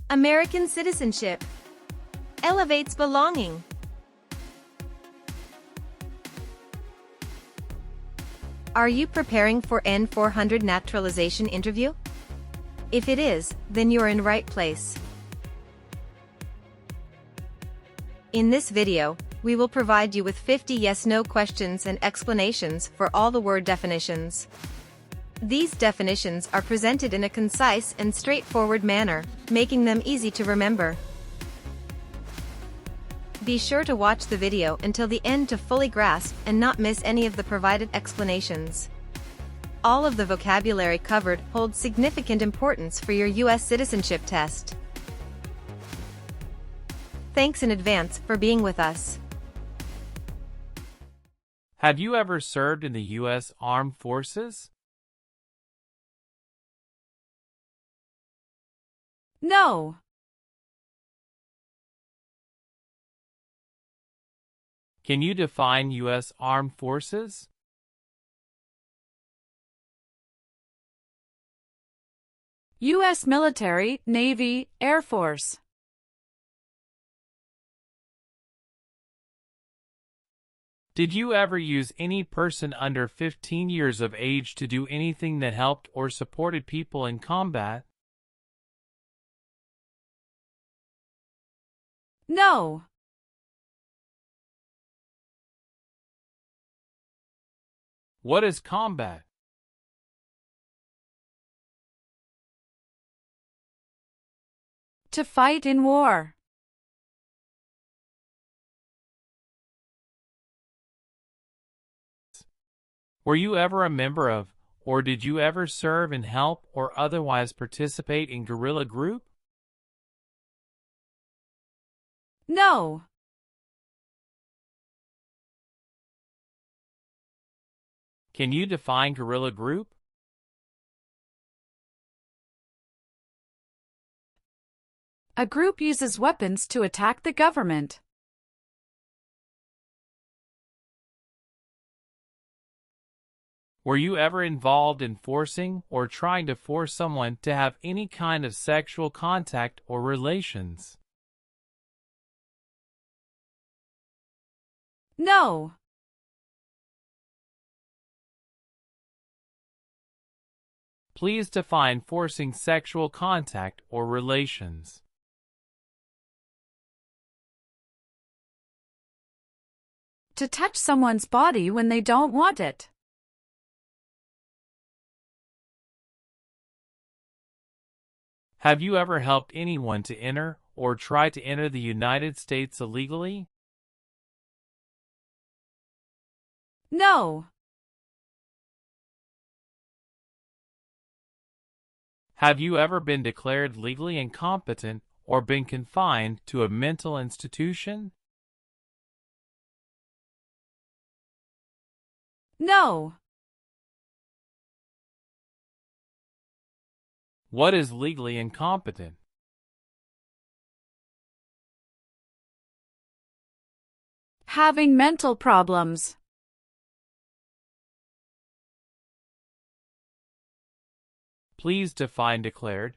American citizenship elevates belonging. Are you preparing for N-400 naturalization interview? If it is, then you're in right place. In this video, we will provide you with 50 yes-no questions and explanations for all the word definitions. These definitions are presented in a concise and straightforward manner, making them easy to remember. Be sure to watch the video until the end to fully grasp and not miss any of the provided explanations. All of the vocabulary covered holds significant importance for your U.S. citizenship test. Thanks in advance for being with us. Have you ever served in the U.S. Armed Forces? No. Can you define U.S. Armed Forces? U.S. military, Navy, Air Force. Did you ever use any person under 15 years of age to do anything that helped or supported people in combat? No. What is combat? To fight in war. Were you ever a member of, or did you ever serve and help or otherwise participate in guerrilla group? No. Can you define guerrilla group? A group uses weapons to attack the government. Were you ever involved in forcing or trying to force someone to have any kind of sexual contact or relations? No. Please define forcing sexual contact or relations. To touch someone's body when they don't want it. Have you ever helped anyone to enter or try to enter the United States illegally? No. Have you ever been declared legally incompetent or been confined to a mental institution? No. What is legally incompetent? Having mental problems. Please define declared.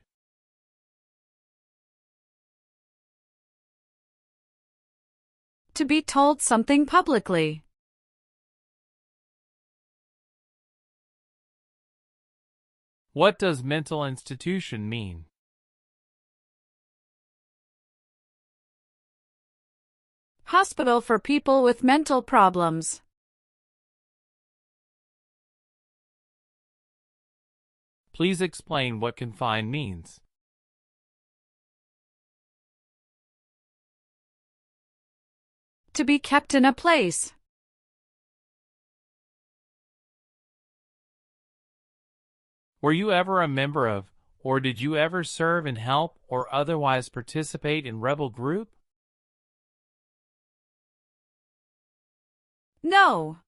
To be told something publicly. What does mental institution mean? Hospital for people with mental problems. Please explain what confined means. To be kept in a place. Were you ever a member of, or did you ever serve and help or otherwise participate in rebel group? No.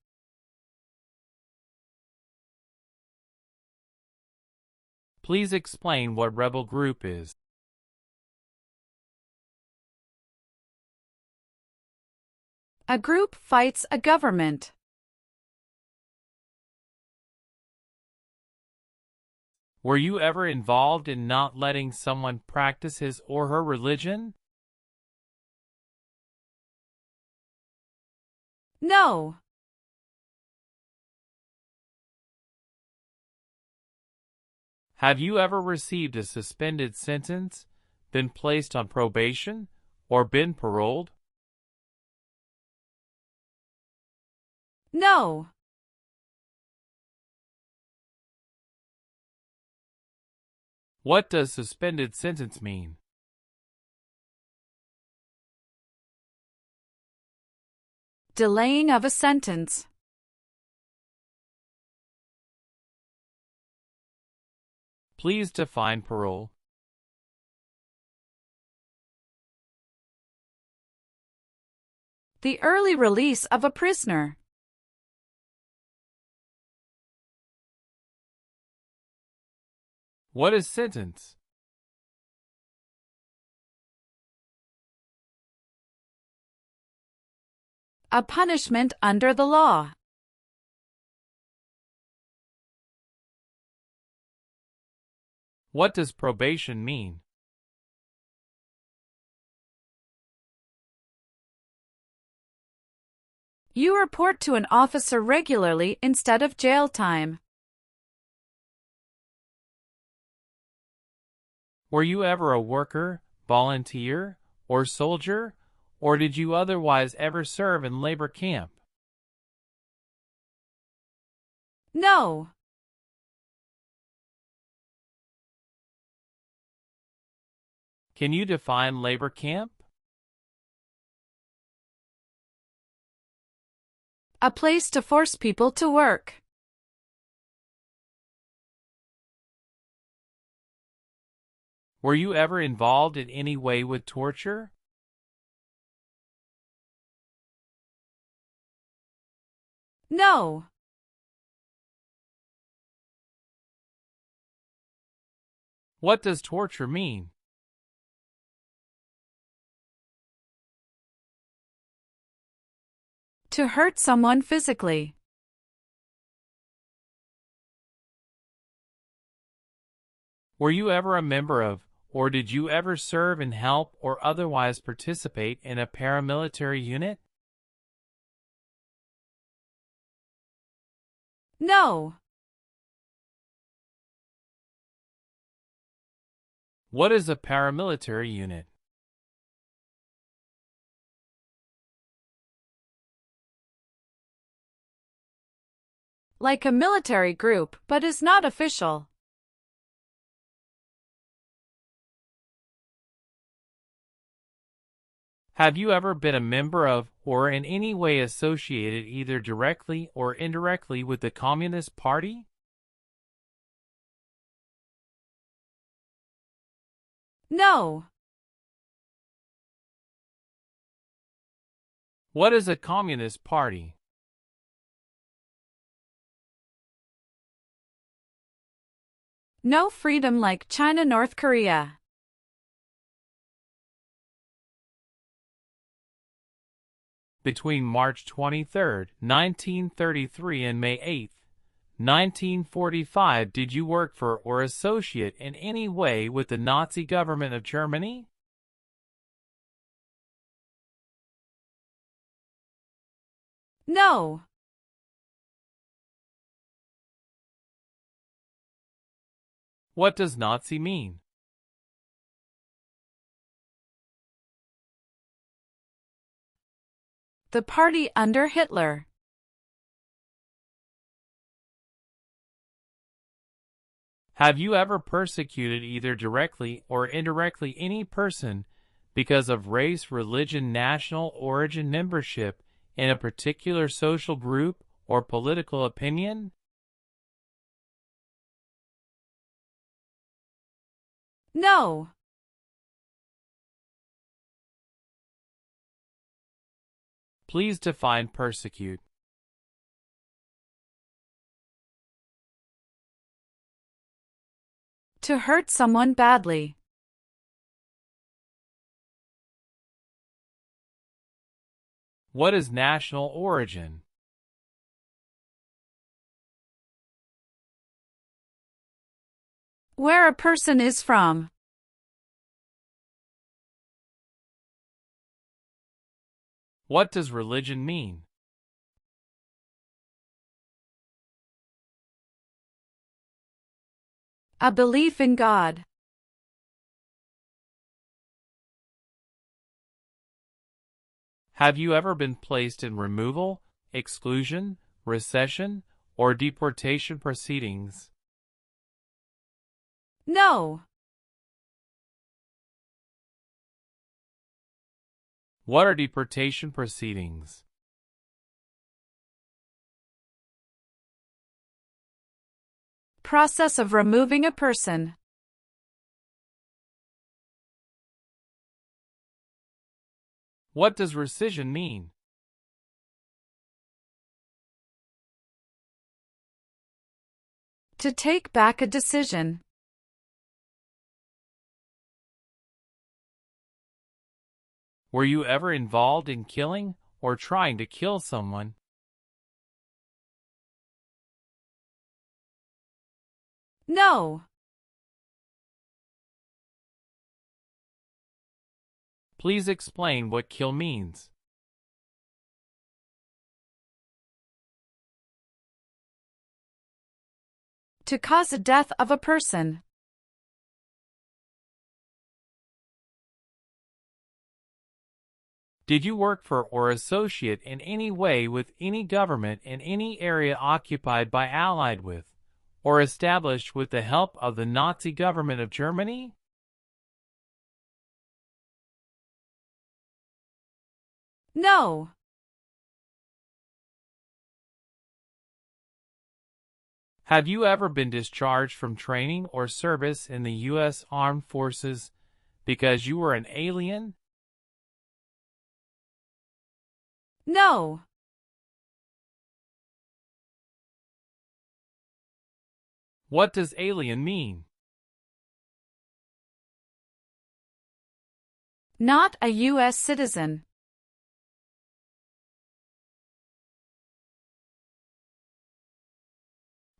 Please explain what rebel group is. A group fights a government. Were you ever involved in not letting someone practice his or her religion? No. Have you ever received a suspended sentence, been placed on probation, or been paroled? No. What does suspended sentence mean? Delaying of a sentence. Please define parole. The early release of a prisoner. What is sentence? A punishment under the law. What does probation mean? You report to an officer regularly instead of jail time. Were you ever a worker, volunteer, or soldier, or did you otherwise ever serve in labor camp? No. Can you define labor camp? A place to force people to work. Were you ever involved in any way with torture? No. What does torture mean? To hurt someone physically. Were you ever a member of, or did you ever serve in help or otherwise participate in a paramilitary unit? No. What is a paramilitary unit? Like a military group, but is not official. Have you ever been a member of or in any way associated either directly or indirectly with the Communist Party? No. What is a Communist Party? No freedom like China, North Korea. Between March 23, 1933 and May 8, 1945, did you work for or associate in any way with the Nazi government of Germany? No. What does Nazi mean? The party under Hitler. Have you ever persecuted either directly or indirectly any person because of race, religion, national origin, membership in a particular social group or political opinion? No. Please define persecute. To hurt someone badly. What is national origin? Where a person is from. What does religion mean? A belief in God. Have you ever been placed in removal, exclusion, recession, or deportation proceedings? No. What are deportation proceedings? Process of removing a person. What does rescission mean? To take back a decision. Were you ever involved in killing or trying to kill someone? No. Please explain what kill means. To cause the death of a person. Did you work for or associate in any way with any government in any area occupied by allied with, or established with the help of the Nazi government of Germany? No. Have you ever been discharged from training or service in the U.S. Armed Forces because you were an alien? No. What does alien mean? Not a U.S. citizen.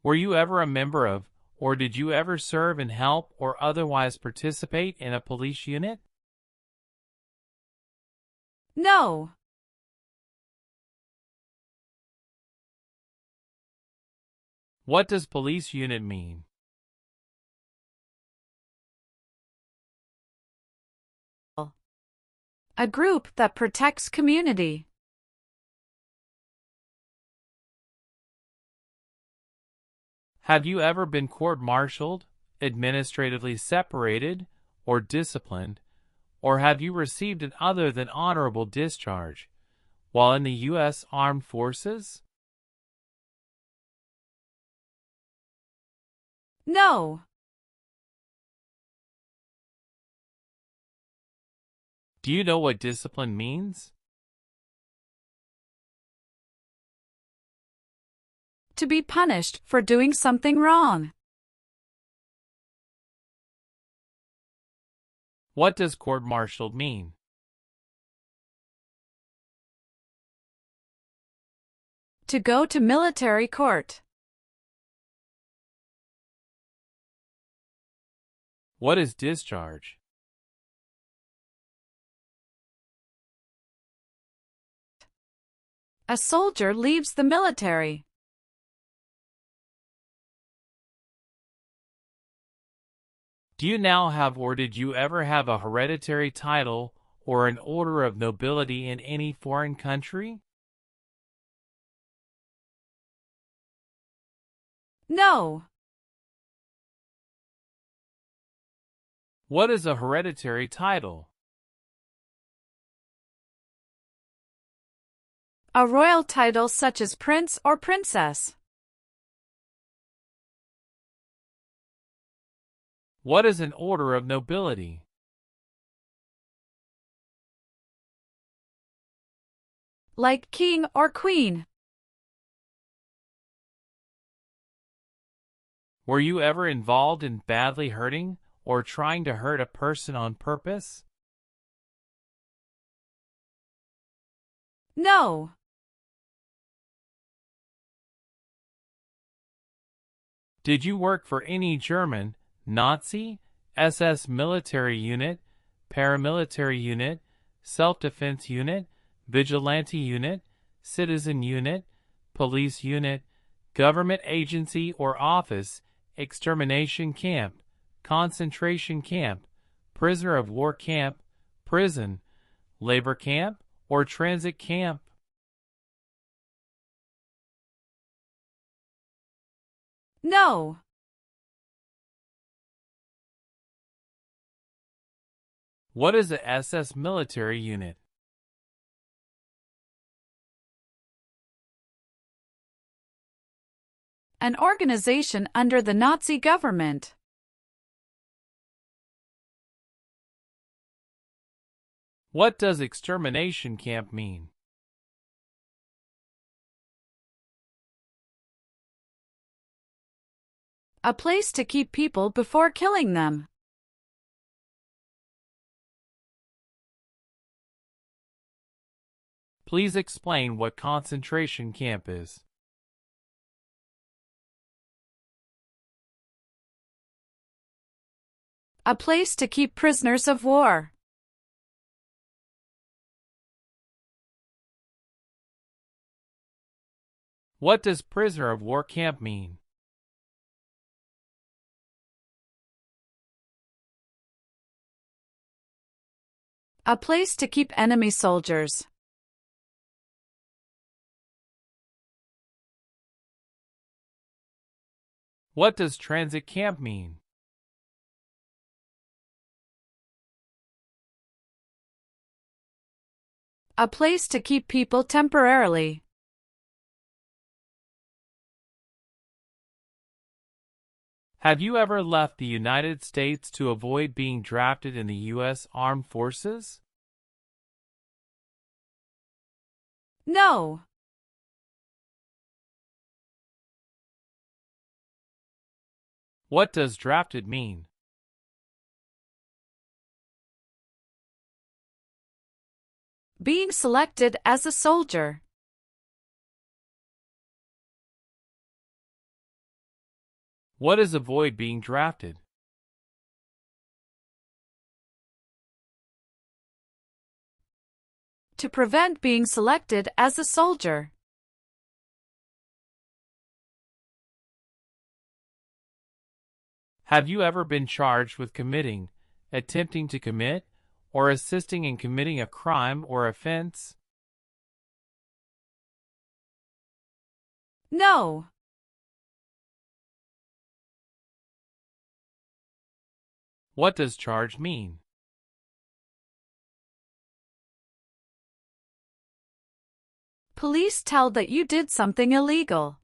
Were you ever a member of, or did you ever serve and help or otherwise participate in a police unit? No. What does police unit mean? A group that protects community. Have you ever been court-martialed, administratively separated, or disciplined, or have you received an other than honorable discharge while in the U.S. Armed Forces? No. Do you know what discipline means? To be punished for doing something wrong. What does court-martialed mean? To go to military court. What is discharge? A soldier leaves the military. Do you now have or did you ever have a hereditary title or an order of nobility in any foreign country? No. What is a hereditary title? A royal title such as prince or princess. What is an order of nobility? Like king or queen. Were you ever involved in badly hurting or trying to hurt a person on purpose? No. Did you work for any German, Nazi, SS military unit, paramilitary unit, self-defense unit, vigilante unit, citizen unit, police unit, government agency or office, extermination camp, concentration camp, prisoner of war camp, prison, labor camp, or transit camp. No. What is a SS military unit? An organization under the Nazi government. What does extermination camp mean? A place to keep people before killing them. Please explain what concentration camp is. A place to keep prisoners of war. What does prisoner of war camp mean? A place to keep enemy soldiers. What does transit camp mean? A place to keep people temporarily. Have you ever left the United States to avoid being drafted in the U.S. Armed Forces? No. What does drafted mean? Being selected as a soldier. What does avoid being drafted? To prevent being selected as a soldier. Have you ever been charged with committing, attempting to commit, or assisting in committing a crime or offense? No. What does charge mean? Police tell that you did something illegal.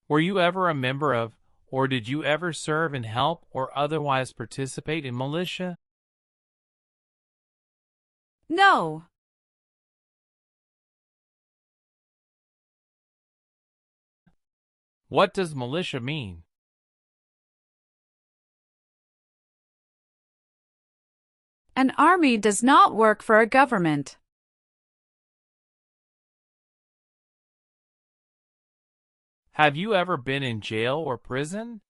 Were you ever a member of, or did you ever serve and help or otherwise participate in militia? No. What does militia mean? An army does not work for a government. Have you ever been in jail or prison?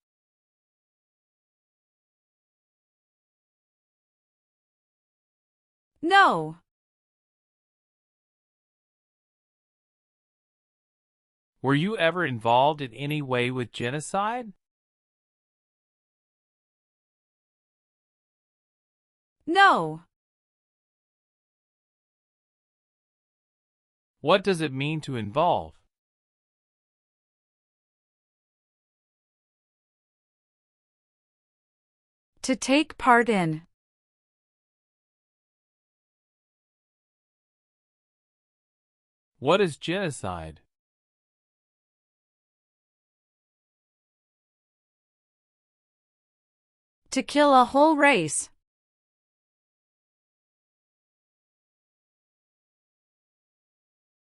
No. Were you ever involved in any way with genocide? No. What does it mean to involve? To take part in. What is genocide? To kill a whole race.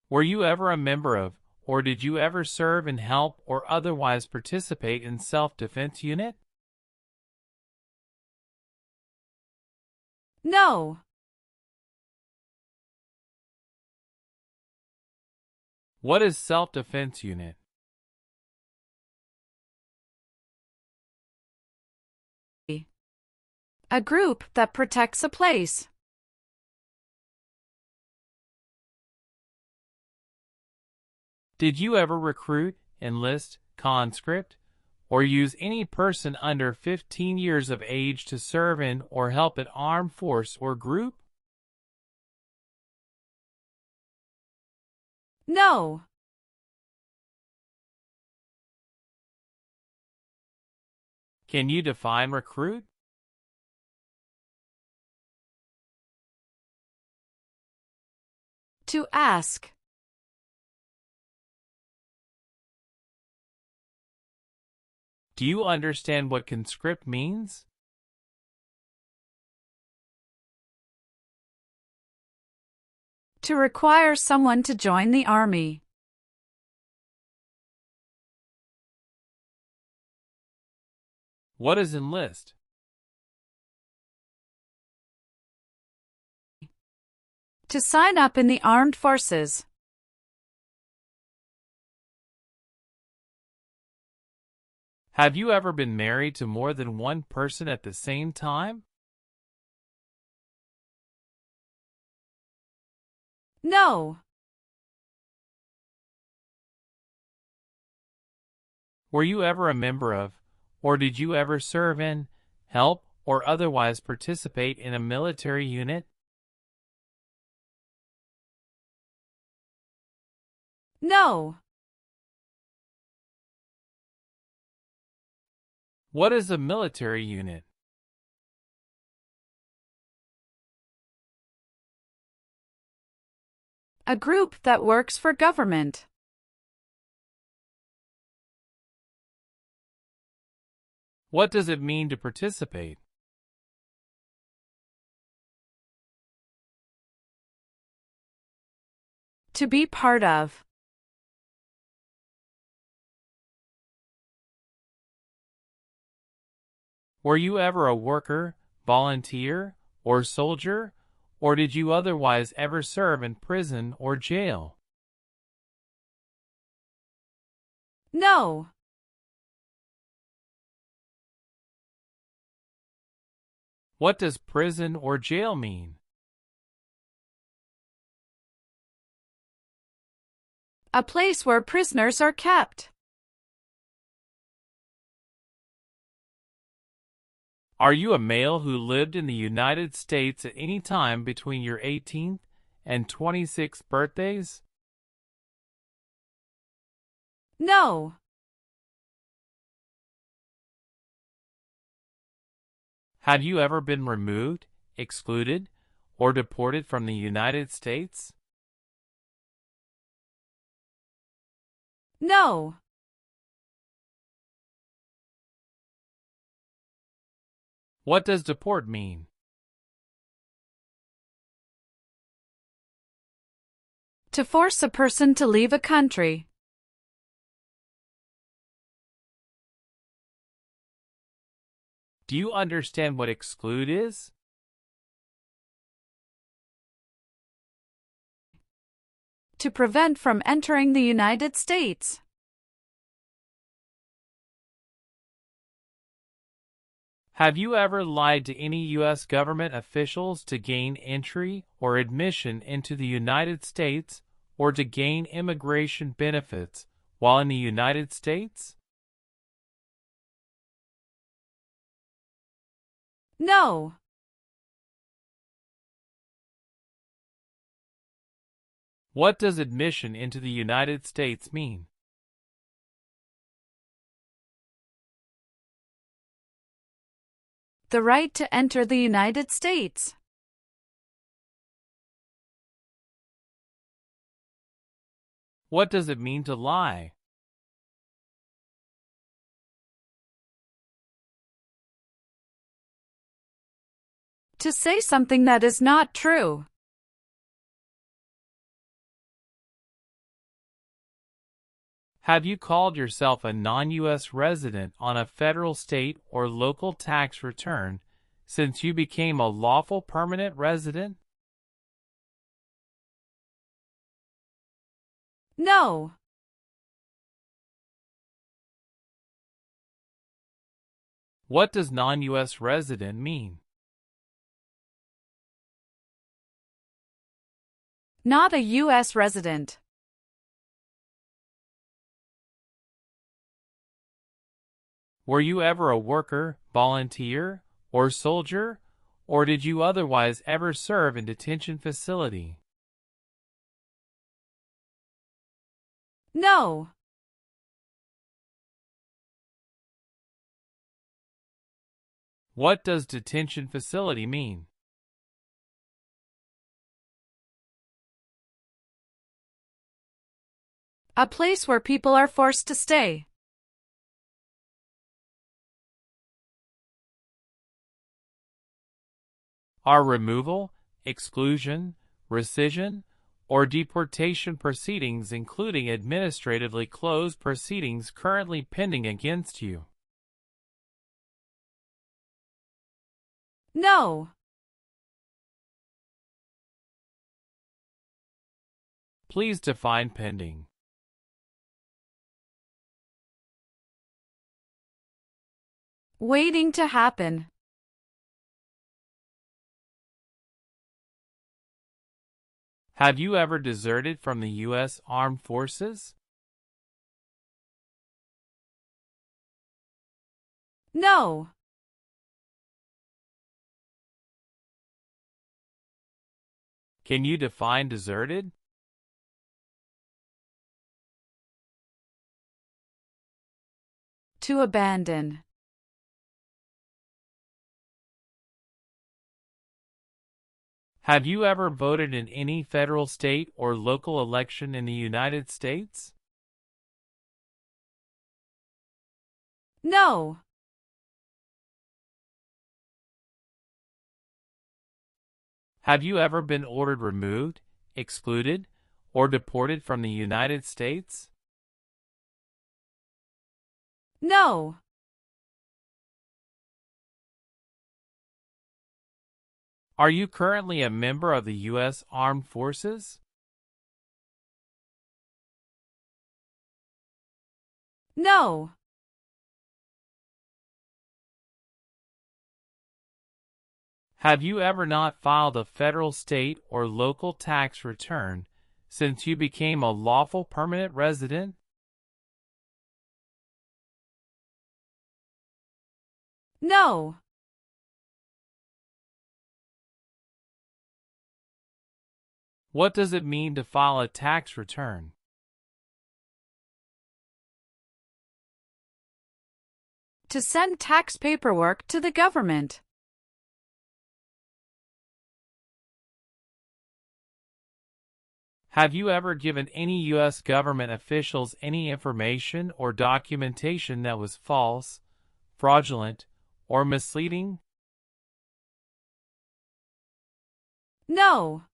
Were you ever a member of, or did you ever serve and help or otherwise participate in self-defense unit? No. What is self-defense unit? A group that protects a place. Did you ever recruit, enlist, conscript, or use any person under 15 years of age to serve in or help an armed force or group? No. Can you define recruit? To ask. Do you understand what conscript means? To require someone to join the army. What is enlist? To sign up in the armed forces. Have you ever been married to more than one person at the same time? No. Were you ever a member of, or did you ever serve in, help, or otherwise participate in a military unit? No. What is a military unit? A group that works for government. What does it mean to participate? To be part of. Were you ever a worker, volunteer, or soldier, or did you otherwise ever serve in prison or jail? No. What does prison or jail mean? A place where prisoners are kept. Are you a male who lived in the United States at any time between your 18th and 26th birthdays? No. Have you ever been removed, excluded, or deported from the United States? No. What does deport mean? To force a person to leave a country. Do you understand what exclude is? To prevent from entering the United States. Have you ever lied to any U.S. government officials to gain entry or admission into the United States or to gain immigration benefits while in the United States? No. What does admission into the United States mean? The right to enter the United States. What does it mean to lie? To say something that is not true. Have you called yourself a non-U.S. resident on a federal, state, or local tax return since you became a lawful permanent resident? No. What does non-U.S. resident mean? Not a U.S. resident. Were you ever a worker, volunteer, or soldier, or did you otherwise ever serve in detention facility? No. What does detention facility mean? A place where people are forced to stay. Are removal, exclusion, rescission, or deportation proceedings, including administratively closed proceedings, currently pending against you? No. Please define pending. Waiting to happen. Have you ever deserted from the U.S. Armed Forces? No. Can you define deserted? To abandon. Have you ever voted in any federal, state, or local election in the United States? No. Have you ever been ordered removed, excluded, or deported from the United States? No. Are you currently a member of the U.S. Armed Forces? No. Have you ever not filed a federal, state, or local tax return since you became a lawful permanent resident? No. What does it mean to file a tax return? To send tax paperwork to the government. Have you ever given any U.S. government officials any information or documentation that was false, fraudulent, or misleading? No.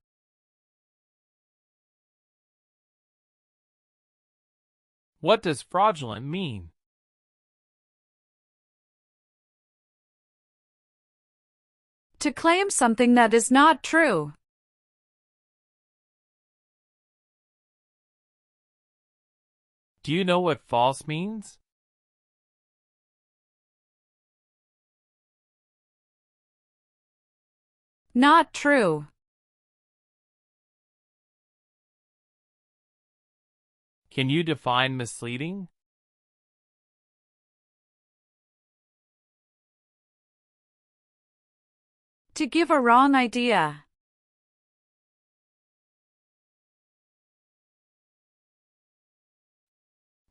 What does fraudulent mean? To claim something that is not true. Do you know what false means? Not true. Can you define misleading? To give a wrong idea.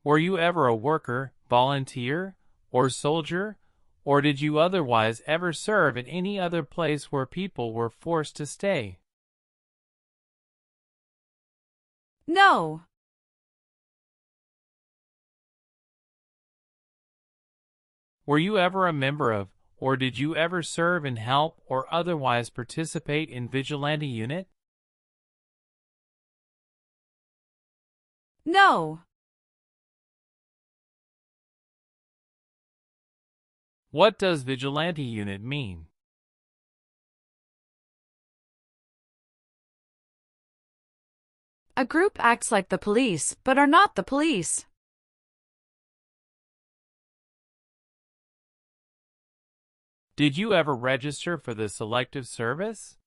Were you ever a worker, volunteer, or soldier, or did you otherwise ever serve in any other place where people were forced to stay? No. Were you ever a member of, or did you ever serve in, help, or otherwise participate in vigilante unit? No. What does vigilante unit mean? A group acts like the police, but are not the police. Did you ever register for the Selective Service?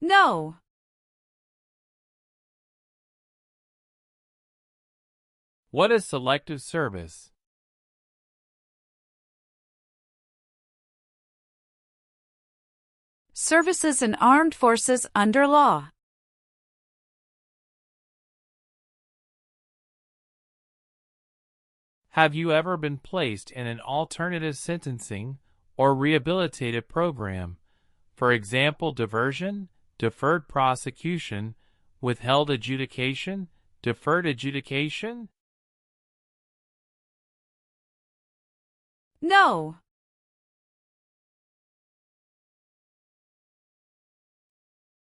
No. What is selective service? Services in armed forces under law. Have you ever been placed in an alternative sentencing or rehabilitative program? For example, diversion, deferred prosecution, withheld adjudication, deferred adjudication? No.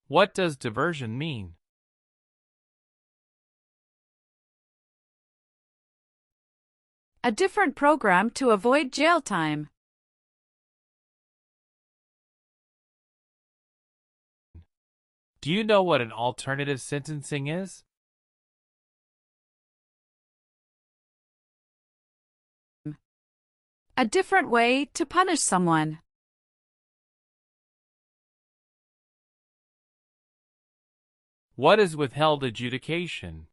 What does diversion mean? A different program to avoid jail time. Do you know what an alternative sentencing is? A different way to punish someone. What is withheld adjudication?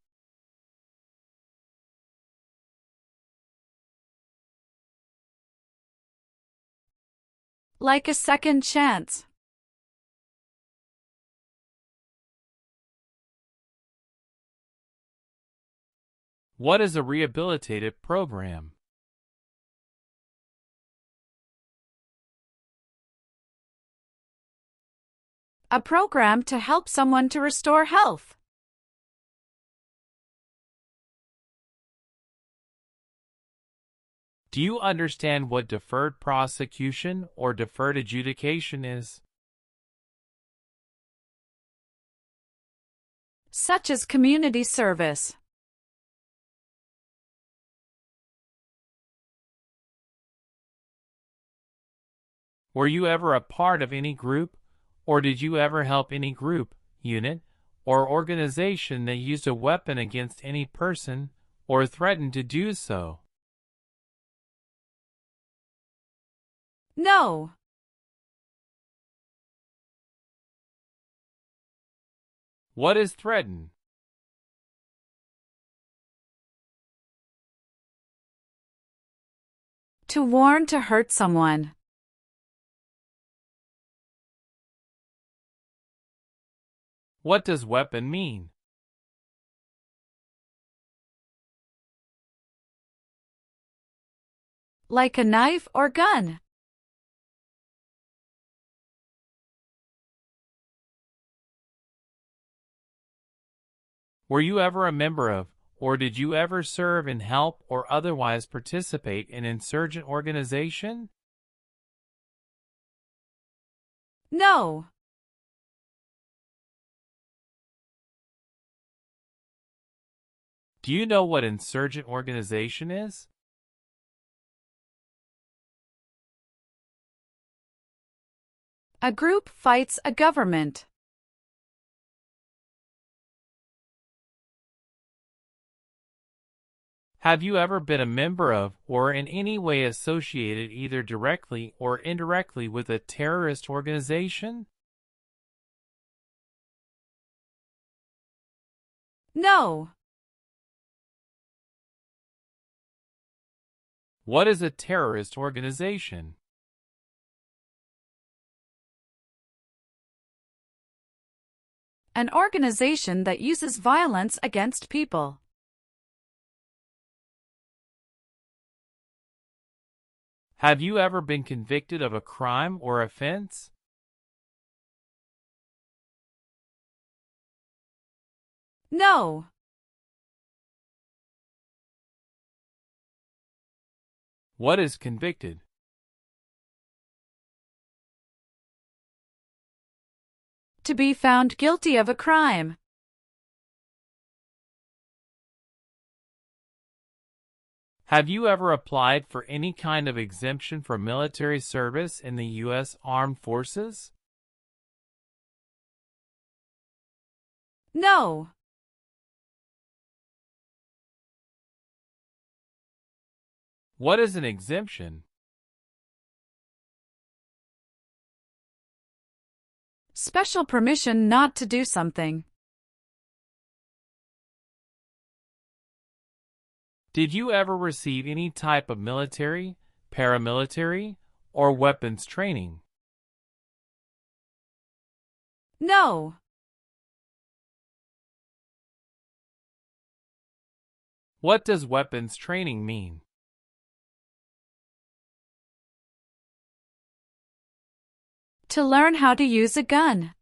Like a second chance. What is a rehabilitative program? A program to help someone to restore health. Do you understand what deferred prosecution or deferred adjudication is? Such as community service. Were you ever a part of any group, or did you ever help any group, unit, or organization that used a weapon against any person or threatened to do so? No. What is threaten? To warn to hurt someone. What does weapon mean? Like a knife or gun. Were you ever a member of, or did you ever serve in help or otherwise participate in insurgent organization? No. Do you know what insurgent organization is? A group fights a government. Have you ever been a member of or in any way associated either directly or indirectly with a terrorist organization? No. What is a terrorist organization? An organization that uses violence against people. Have you ever been convicted of a crime or offense? No. What is convicted? To be found guilty of a crime. Have you ever applied for any kind of exemption for military service in the U.S. Armed Forces? No. What is an exemption? Special permission not to do something. Did you ever receive any type of military, paramilitary, or weapons training? No. What does weapons training mean? To learn how to use a gun.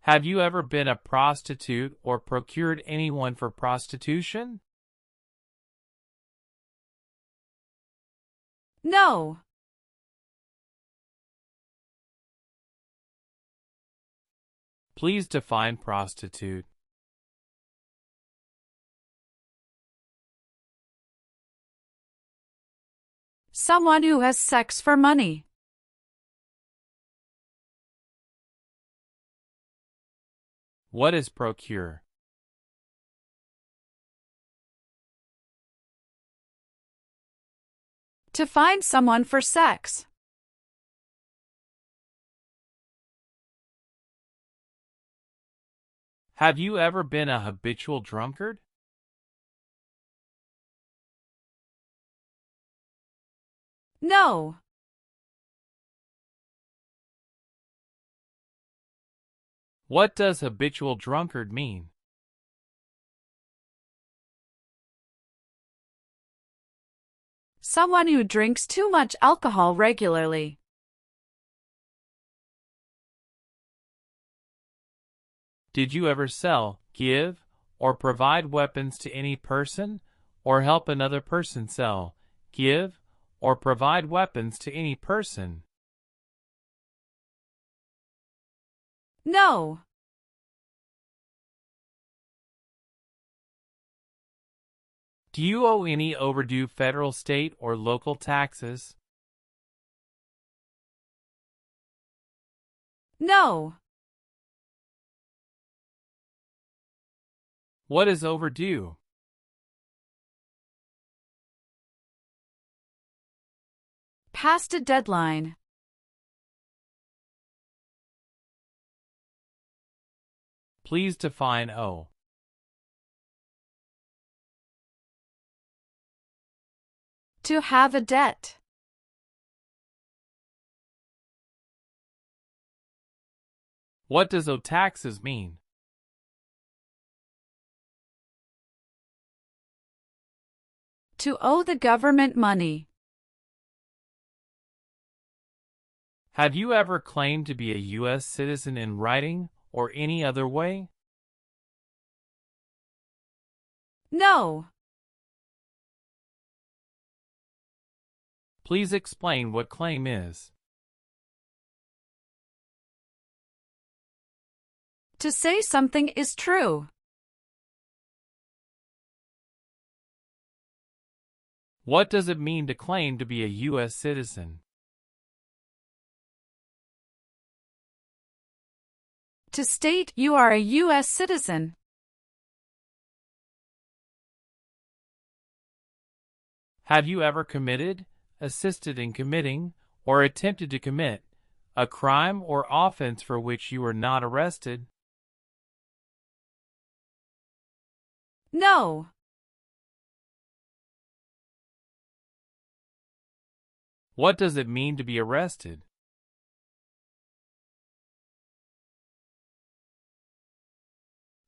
Have you ever been a prostitute or procured anyone for prostitution? No. Please define prostitute. Someone who has sex for money. What is procure? To find someone for sex. Have you ever been a habitual drunkard? No. What does habitual drunkard mean? Someone who drinks too much alcohol regularly. Did you ever sell, give, or provide weapons to any person, or help another person sell, give, or provide weapons to any person? No. Do you owe any overdue federal, state, or local taxes? No. What is overdue? Past a deadline. Please define owe. To have a debt. What does owe taxes mean? To owe the government money. Have you ever claimed to be a U.S. citizen in writing or any other way? No. Please explain what claim is. To say something is true. What does it mean to claim to be a U.S. citizen? To state you are a U.S. citizen. Have you ever committed, assisted in committing, or attempted to commit a crime or offense for which you were not arrested? No. What does it mean to be arrested?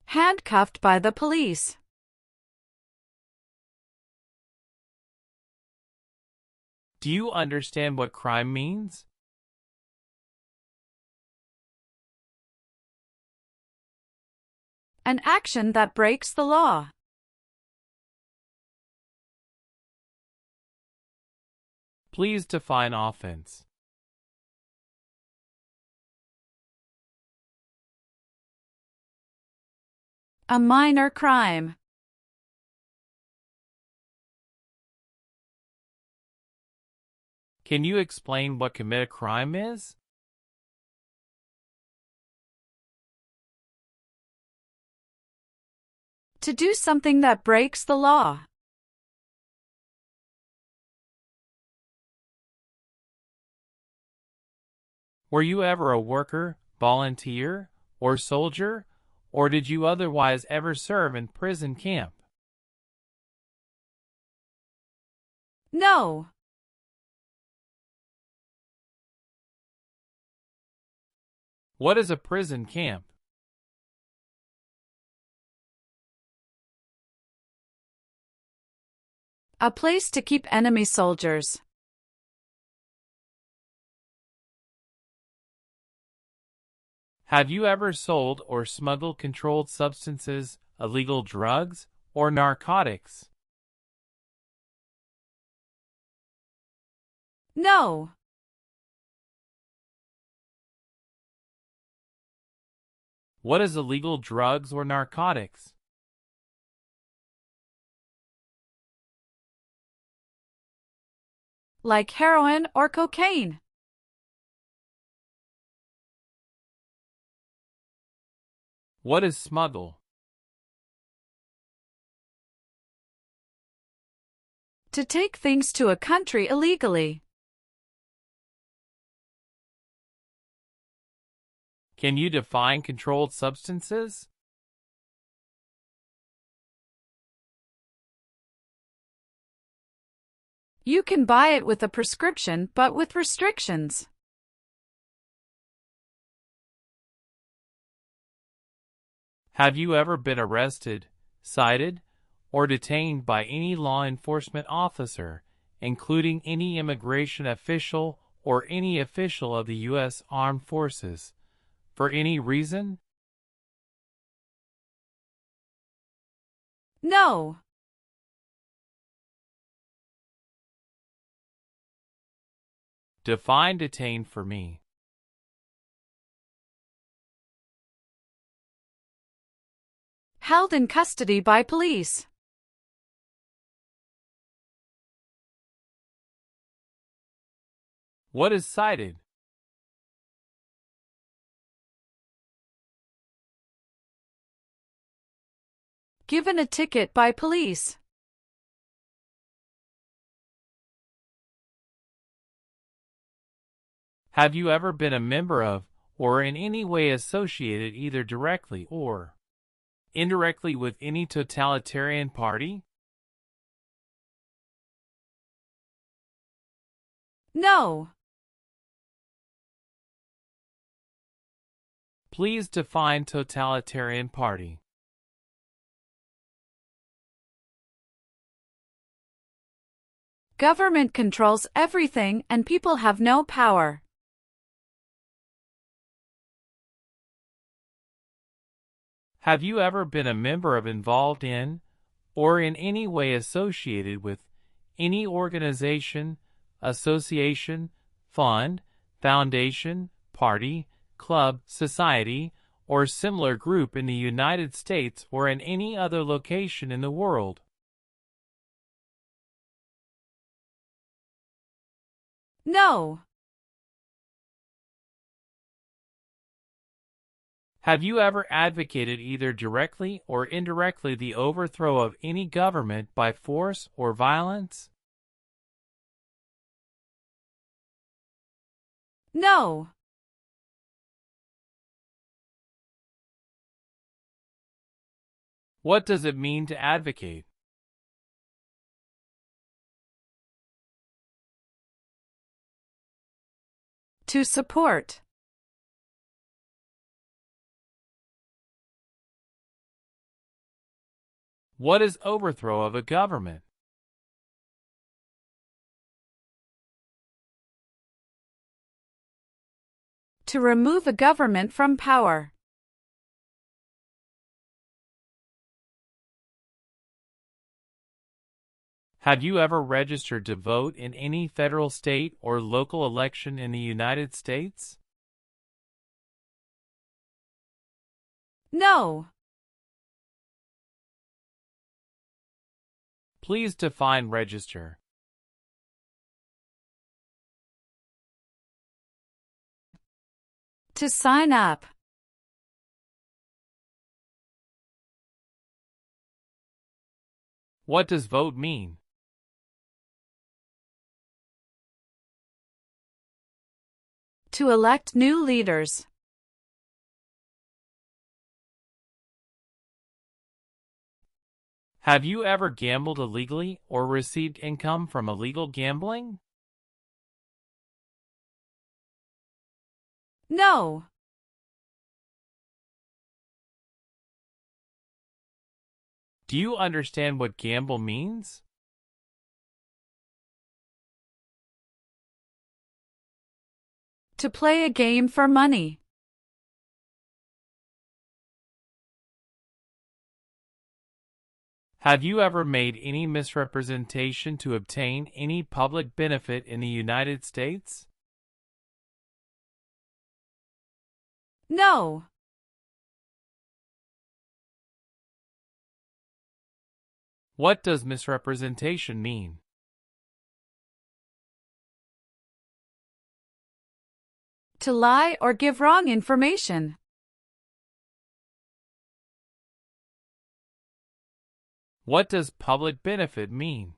Handcuffed by the police. Do you understand what crime means? An action that breaks the law. Please define offense. A minor crime. Can you explain what commit a crime is? To do something that breaks the law. Were you ever a worker, volunteer, or soldier, or did you otherwise ever serve in prison camp? No. What is a prison camp? A place to keep enemy soldiers. Have you ever sold or smuggled controlled substances, illegal drugs, or narcotics? No. What is illegal drugs or narcotics? Like heroin or cocaine. What is smuggle? To take things to a country illegally. Can you define controlled substances? You can buy it with a prescription but with restrictions. Have you ever been arrested, cited, or detained by any law enforcement officer, including any immigration official or any official of the U.S. Armed Forces, for any reason? No. Define detain for me. Held in custody by police. What is cited? Given a ticket by police. Have you ever been a member of, or in any way associated either directly or indirectly with any totalitarian party? No. Please define totalitarian party. Government controls everything and people have no power. Have you ever been a member of, involved in, or in any way associated with any organization, association, fund, foundation, party, club, society, or similar group in the United States or in any other location in the world? No. Have you ever advocated either directly or indirectly the overthrow of any government by force or violence? No. What does it mean to advocate? To support. What is overthrow of a government? To remove a government from power. Have you ever registered to vote in any federal, state, or local election in the United States? No. Please define register. To sign up. What does vote mean? To elect new leaders. Have you ever gambled illegally or received income from illegal gambling? No. Do you understand what gamble means? To play a game for money. Have you ever made any misrepresentation to obtain any public benefit in the United States? No. What does misrepresentation mean? To lie or give wrong information. What does public benefit mean?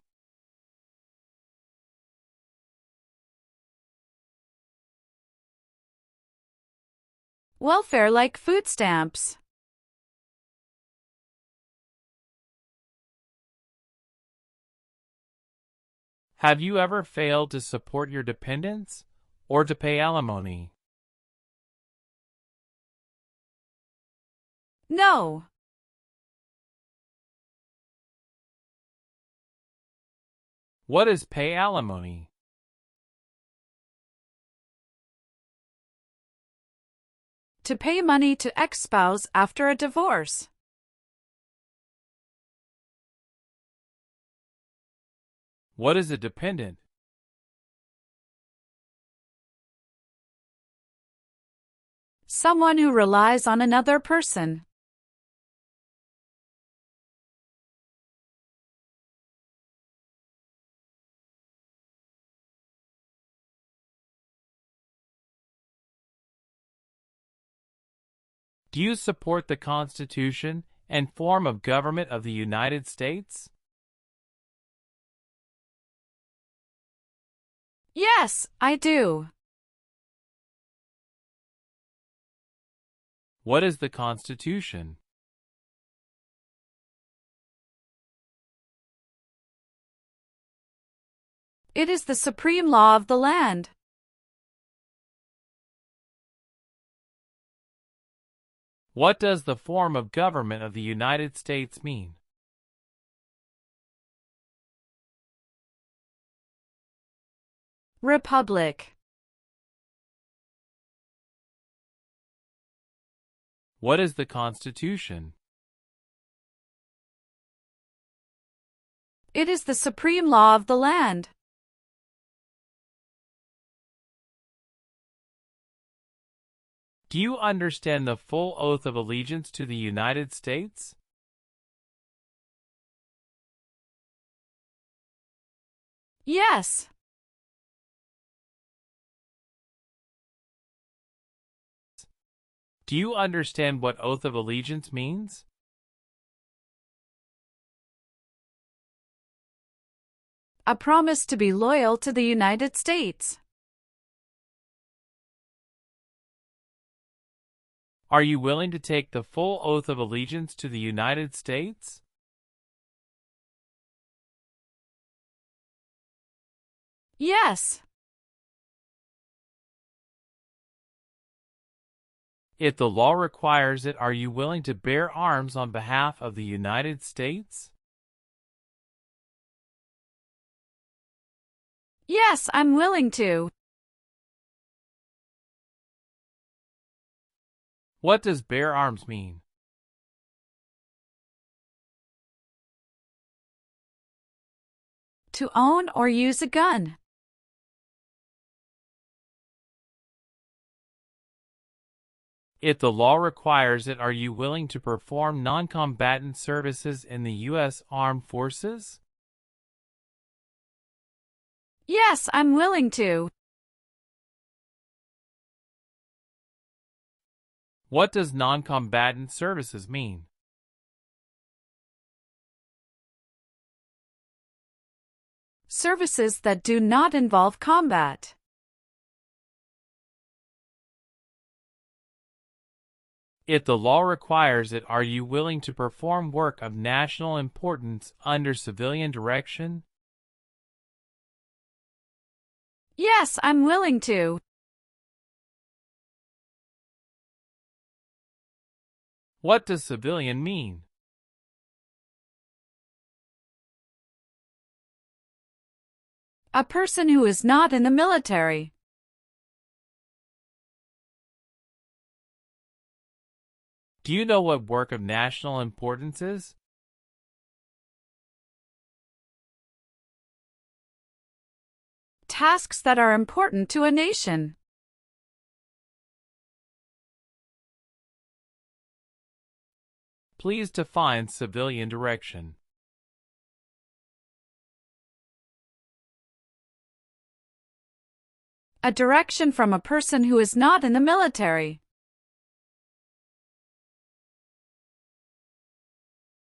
Welfare like food stamps. Have you ever failed to support your dependents or to pay alimony? No. What is pay alimony? To pay money to ex-spouse after a divorce. What is a dependent? Someone who relies on another person. Do you support the Constitution and form of government of the United States? Yes, I do. What is the Constitution? It is the supreme law of the land. What does the form of government of the United States mean? Republic. What is the Constitution? It is the supreme law of the land. Do you understand the full oath of allegiance to the United States? Yes. Do you understand what oath of allegiance means? A promise to be loyal to the United States. Are you willing to take the full oath of allegiance to the United States? Yes. If the law requires it, are you willing to bear arms on behalf of the United States? Yes, I'm willing to. What does bear arms mean? To own or use a gun. If the law requires it, are you willing to perform non-combatant services in the U.S. Armed Forces? Yes, I'm willing to. What does non-combatant services mean? Services that do not involve combat. If the law requires it, are you willing to perform work of national importance under civilian direction? Yes, I'm willing to. What does civilian mean? A person who is not in the military. Do you know what work of national importance is? Tasks that are important to a nation. Please define civilian direction. A direction from a person who is not in the military.